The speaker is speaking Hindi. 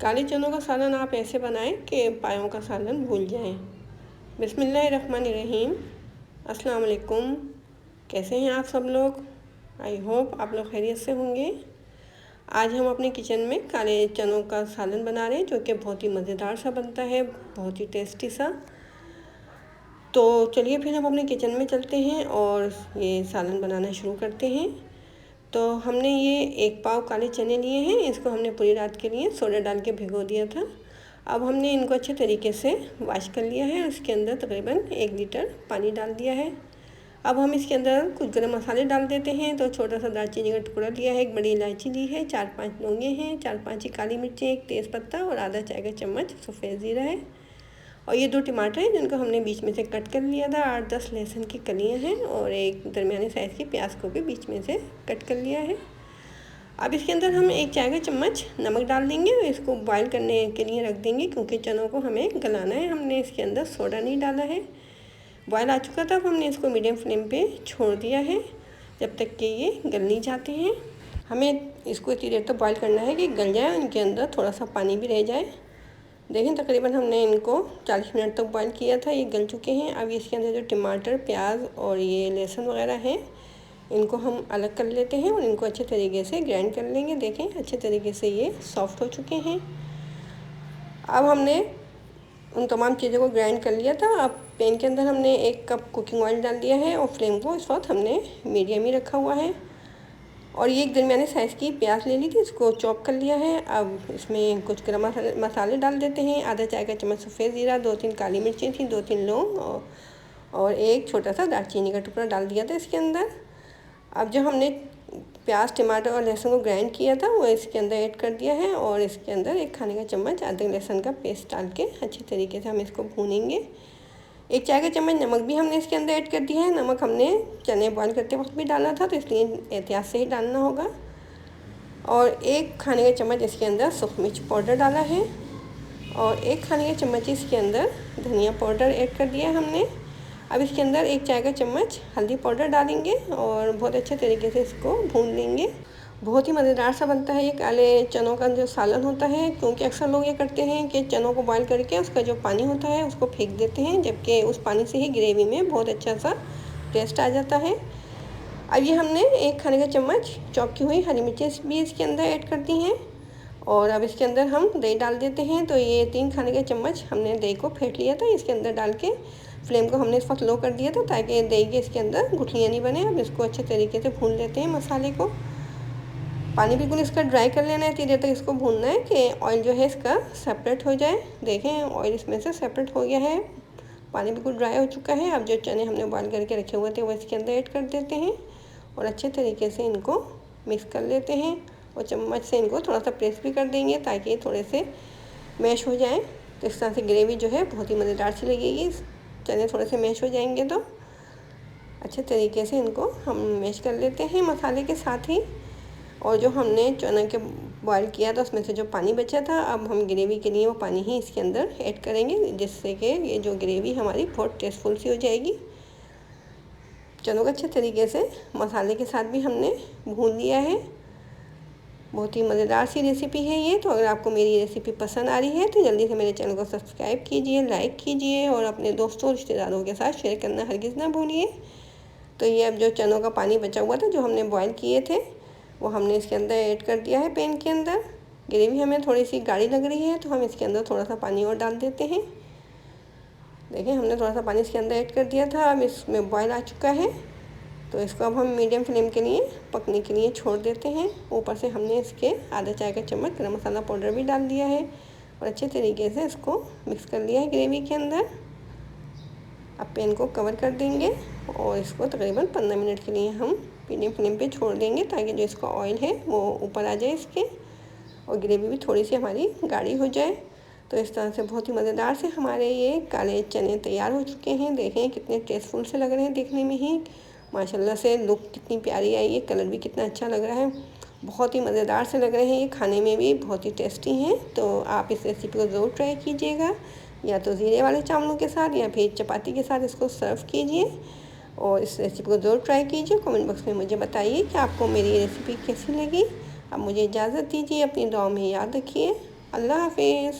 काले चनों का सालन आप ऐसे बनाएं कि पायों का सालन भूल जाएं। बिस्मिल्लाहिर्रहमानिर्रहीम। अस्सलाम वालेकुम। कैसे हैं आप सब लोग? आई होप आप लोग खैरियत से होंगे। आज हम अपने किचन में काले चनों का सालन बना रहे हैं, जो कि बहुत ही मज़ेदार सा बनता है, बहुत ही टेस्टी सा। तो चलिए फिर हम अपने किचन में चलते हैं और ये सालन बनाना शुरू करते हैं। तो हमने ये 1 पाव काले चने लिए हैं। इसको हमने पूरी रात के लिए सोडा डाल के भिगो दिया था। अब हमने इनको अच्छे तरीके से वॉश कर लिया है। उसके अंदर तकरीबन 1 लीटर पानी डाल दिया है। अब हम इसके अंदर कुछ गरम मसाले डाल देते हैं। तो छोटा सा दालचीनी का टुकड़ा लिया है, 1 बड़ी इलायची ली है, 4-5 लौंगे हैं, 4-5 ही काली मिर्चें, 1 तेज़पत्ता और आधा चाय का चम्मच सफ़ेद ज़ीरा है। और ये 2 टमाटर हैं जिनको हमने बीच में से कट कर लिया था। 8-10 लहसुन की कलियां हैं और एक दरमियाने साइज़ की प्याज को भी बीच में से कट कर लिया है। अब इसके अंदर हम 1 चाय का चम्मच नमक डाल देंगे और इसको बॉईल करने के लिए रख देंगे, क्योंकि चनों को हमें गलाना है। हमने इसके अंदर सोडा नहीं डाला है। बॉयल आ चुका था, अब हमने इसको मीडियम फ्लेम पे छोड़ दिया है जब तक कि ये गल नहीं जाते हैं। हमें इसको इतनी देर तक बॉईल करना है कि गल जाए, इनके अंदर थोड़ा सा पानी भी रह जाए। देखें, तकरीबन हमने इनको 40 मिनट तक बॉईल किया था, ये गल चुके हैं। अब इसके अंदर जो टमाटर, प्याज और ये लहसुन वगैरह हैं, इनको हम अलग कर लेते हैं और इनको अच्छे तरीके से ग्राइंड कर लेंगे। देखें, अच्छे तरीके से ये सॉफ्ट हो चुके हैं। अब हमने उन तमाम चीज़ों को ग्राइंड कर लिया था। अब पैन के अंदर हमने 1 कप कुकिंग ऑयल डाल दिया है और फ्लेम को इस वक्त हमने मीडियम ही रखा हुआ है। और ये एक दरमियाने साइज़ की प्याज ले ली थी, इसको चॉप कर लिया है। अब इसमें कुछ गरम मसाले डाल देते हैं। आधा चाय का चम्मच सफ़ेद ज़ीरा, 2-3 काली मिर्चें थी, 2-3 लौंग और एक छोटा सा दालचीनी का टुकड़ा डाल दिया था इसके अंदर। अब जो हमने प्याज, टमाटर और लहसुन को ग्राइंड किया था वो इसके अंदर ऐड कर दिया है और इसके अंदर 1 खाने का चम्मच अदरक लहसुन का पेस्ट डाल के अच्छे तरीके से हम इसको भूनेंगे। 1 चाय का चम्मच नमक भी हमने इसके अंदर ऐड कर दिया है। नमक हमने चने बॉईल करते वक्त भी डालना था, तो इसलिए एहतियात से ही डालना होगा। और 1 खाने का चम्मच इसके अंदर सूखी मिर्च पाउडर डाला है और 1 खाने का चम्मच इसके अंदर धनिया पाउडर ऐड कर दिया है हमने। अब इसके अंदर 1 चाय का चम्मच हल्दी पाउडर डालेंगे और बहुत अच्छे तरीके से इसको भून लेंगे। बहुत ही मज़ेदार सा बनता है ये काले चनों का जो सालन होता है, क्योंकि अक्सर लोग ये करते हैं कि चनों को बॉईल करके उसका जो पानी होता है उसको फेंक देते हैं, जबकि उस पानी से ही ग्रेवी में बहुत अच्छा सा टेस्ट आ जाता है। अब ये हमने 1 खाने का चम्मच चॉप की हुई हरी मिर्चें भी इसके अंदर ऐड कर दी हैं और अब इसके अंदर हम दही डाल देते हैं। तो ये 3 खाने का चम्मच हमने दही को फेंट लिया था, इसके अंदर डाल के फ्लेम को हमने इस वक्त लो कर दिया था ताकि दही के इसके अंदर गुठलियाँ नहीं बने। अब इसको अच्छे तरीके से भून लेते हैं मसाले को। पानी बिल्कुल इसका ड्राई कर लेना है, इतनी देर तक इसको भूनना है कि ऑयल जो है इसका सेपरेट हो जाए। देखें, ऑयल इसमें से सेपरेट हो गया है, पानी बिल्कुल ड्राई हो चुका है। अब जो चने हमने बॉईल करके रखे हुए थे वो इसके अंदर ऐड कर देते हैं और अच्छे तरीके से इनको मिक्स कर लेते हैं और चम्मच से इनको थोड़ा सा प्रेस भी कर देंगे ताकि थोड़े से मैश हो जाए। तो इस तरह से ग्रेवी जो है बहुत ही मज़ेदार सी लगेगी। चने थोड़े से मैश हो जाएंगे तो अच्छे तरीके से इनको हम मैश कर लेते हैं मसाले के साथ ही। और जो हमने चना के बॉईल किया था उसमें से जो पानी बचा था, अब हम ग्रेवी के लिए वो पानी ही इसके अंदर ऐड करेंगे, जिससे कि ये जो ग्रेवी हमारी बहुत टेस्टफुल सी हो जाएगी। चनों को अच्छे तरीके से मसाले के साथ भी हमने भून लिया है। बहुत ही मज़ेदार सी रेसिपी है ये। तो अगर आपको मेरी रेसिपी पसंद आ रही है तो जल्दी से मेरे चैनल को सब्सक्राइब कीजिए, लाइक कीजिए और अपने दोस्तों और रिश्तेदारों के साथ शेयर करना हरगिज़ ना भूलिए। तो ये अब जो चनों का पानी बचा हुआ था जो हमने बॉईल किए थे वो हमने इसके अंदर ऐड कर दिया है पैन के अंदर। ग्रेवी हमें थोड़ी सी गाढ़ी लग रही है तो हम इसके अंदर थोड़ा सा पानी और डाल देते हैं। देखिए, हमने थोड़ा सा पानी इसके अंदर ऐड कर दिया था। अब इसमें बॉयल आ चुका है, तो इसको अब हम मीडियम फ्लेम के लिए पकने के लिए छोड़ देते हैं। ऊपर से हमने इसके आधा चाय का चम्मच गरम मसाला पाउडर भी डाल दिया है और अच्छे तरीके से इसको मिक्स कर लिया है ग्रेवी के अंदर। अब पैन को कवर कर देंगे और इसको तकरीबन 15 मिनट के लिए हम मीडियम फ्लेम पे छोड़ देंगे ताकि जो इसका ऑयल है वो ऊपर आ जाए इसके और ग्रेवी भी थोड़ी सी हमारी गाढ़ी हो जाए। तो इस तरह से बहुत ही मज़ेदार से हमारे ये काले चने तैयार हो चुके हैं। देखें कितने टेस्टफुल से लग रहे हैं देखने में ही, माशाल्लाह से लुक कितनी प्यारी आई है, कलर भी कितना अच्छा लग रहा है, बहुत ही मज़ेदार से लग रहे हैं। ये खाने में भी बहुत ही टेस्टी हैं। तो आप इस रेसिपी को ज़रूर ट्राई कीजिएगा, या तो ज़ीरे वाले चावलों के साथ या फिर चपाती के साथ इसको सर्व कीजिए और इस रेसिपी को ज़रूर ट्राई कीजिए। कमेंट बॉक्स में मुझे बताइए कि आपको मेरी रेसिपी कैसी लगी। अब मुझे इजाज़त दीजिए, अपनी दुआ में याद रखिए। अल्लाह हाफिज़।